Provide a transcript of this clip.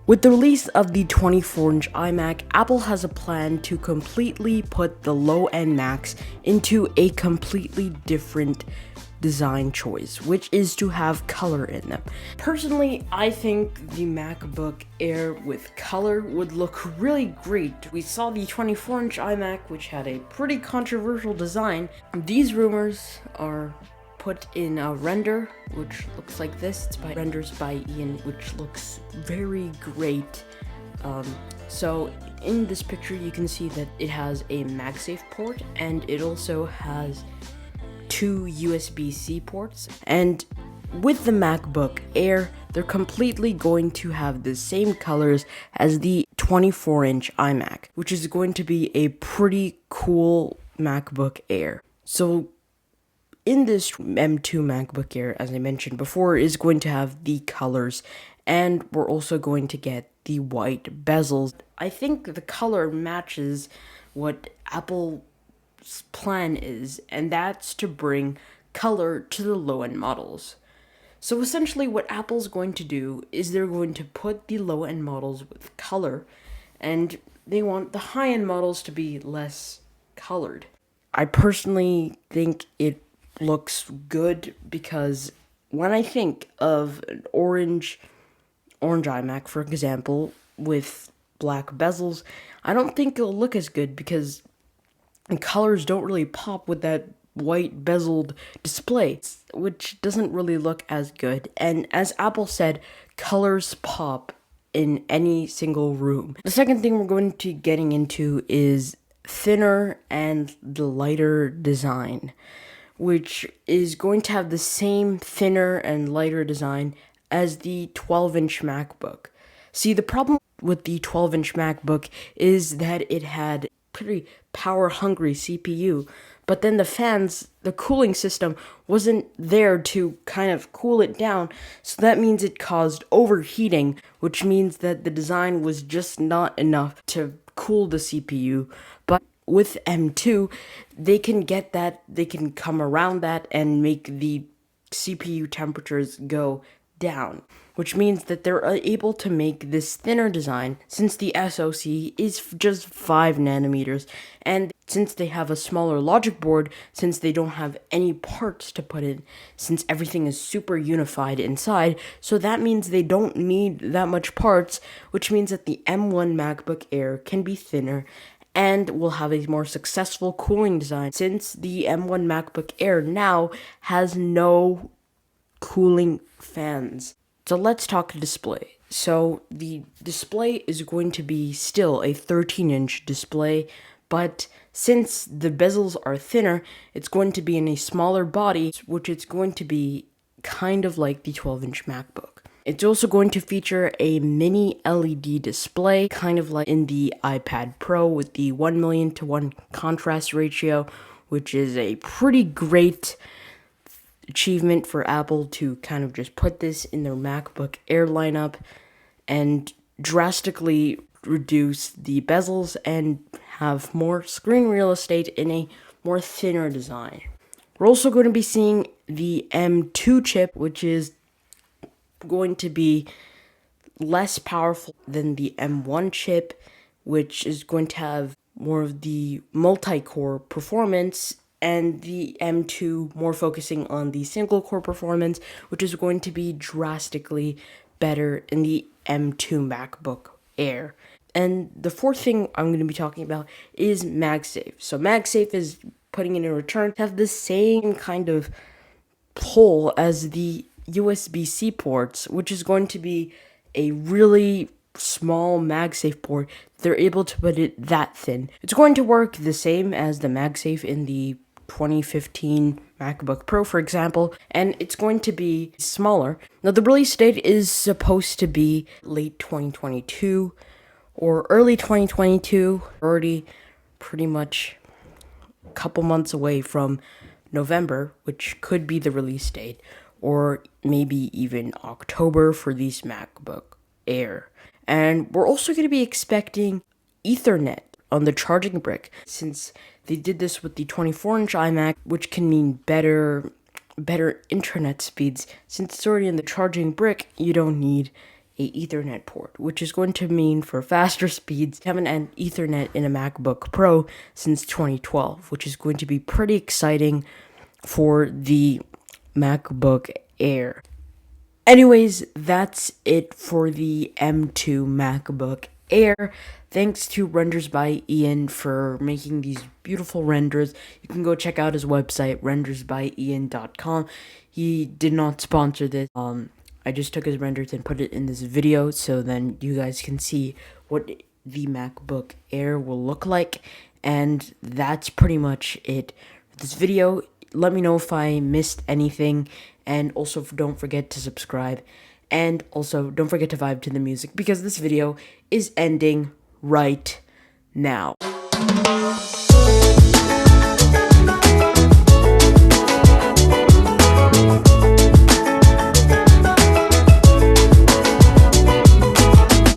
With the release of the 24-inch iMac, Apple has a plan to completely put the low-end Macs into a completely different design choice, which is to have color in them. Personally, I think the MacBook Air with color would look really great. We saw the 24-inch iMac, which had a pretty controversial design. These rumors are put in a render, which looks like this. It's by renders by Ian, which looks very great. So in this picture, you can see that it has a MagSafe port, and it also has two USB-C ports. And with the MacBook Air, they're completely going to have the same colors as the 24-inch iMac, which is going to be a pretty cool MacBook Air. So in this M2 MacBook Air, as I mentioned before, is going to have the colors, and we're also going to get the white bezels. I think the color matches what Apple's plan is, and that's to bring color to the low-end models. So essentially what Apple's going to do is they're going to put the low-end models with color, and they want the high-end models to be less colored. I personally think it looks good because when I think of an orange iMac, for example, with black bezels, I don't think it'll look as good because colors don't really pop with that white bezeled display, which doesn't really look as good. And as Apple said, colors pop in any single room. The second thing we're going to getting into is thinner and the lighter design, which is going to have the same thinner and lighter design as the 12-inch MacBook. See, the problem with the 12-inch MacBook is that it had pretty power-hungry CPU, but then the cooling system wasn't there to kind of cool it down, so that means it caused overheating, which means that the design was just not enough to cool the CPU. But with M2, they can come around that and make the CPU temperatures go down, which means that they're able to make this thinner design since the SoC is just 5 nanometers, and since they have a smaller logic board, since they don't have any parts to put in, since everything is super unified inside, so that means they don't need that much parts, which means that the M1 MacBook Air can be thinner and will have a more successful cooling design, since the M1 MacBook Air now has no cooling fans. So let's talk display. So the display is going to be still a 13-inch display, but since the bezels are thinner, it's going to be in a smaller body, which is going to be kind of like the 12-inch MacBook. It's also going to feature a mini LED display, kind of like in the iPad Pro with the 1,000,000:1 contrast ratio, which is a pretty great achievement for Apple to kind of just put this in their MacBook Air lineup and drastically reduce the bezels and have more screen real estate in a more thinner design. We're also going to be seeing the M2 chip, which is going to be less powerful than the M1 chip, which is going to have more of the multi-core performance, and the M2 more focusing on the single-core performance, which is going to be drastically better in the M2 MacBook Air. And the fourth thing I'm going to be talking about is MagSafe. So MagSafe is putting in a return to have the same kind of hole as the USB-C ports, which is going to be a really small MagSafe port. They're able to put it that thin. It's going to work the same as the MagSafe in the 2015 MacBook Pro, for example, and it's going to be smaller. Now, the release date is supposed to be late 2022 or early 2022, already pretty much a couple months away from November, which could be the release date, or maybe even October for these MacBook Air. And we're also going to be expecting Ethernet on the charging brick, since they did this with the 24-inch iMac, which can mean better internet speeds. Since it's already in the charging brick, you don't need a Ethernet port, which is going to mean for faster speeds. We haven't had Ethernet in a MacBook Pro since 2012, which is going to be pretty exciting for the MacBook Air. Anyways, that's it for the M2 MacBook Air. Thanks to Renders by Ian for making these beautiful renders. You can go check out his website, rendersbyian.com. He did not sponsor this. I just took his renders and put it in this video so then you guys can see what the MacBook Air will look like. And that's pretty much it for this video. Let me know if I missed anything, and also don't forget to subscribe, and also don't forget to vibe to the music because this video is ending right now.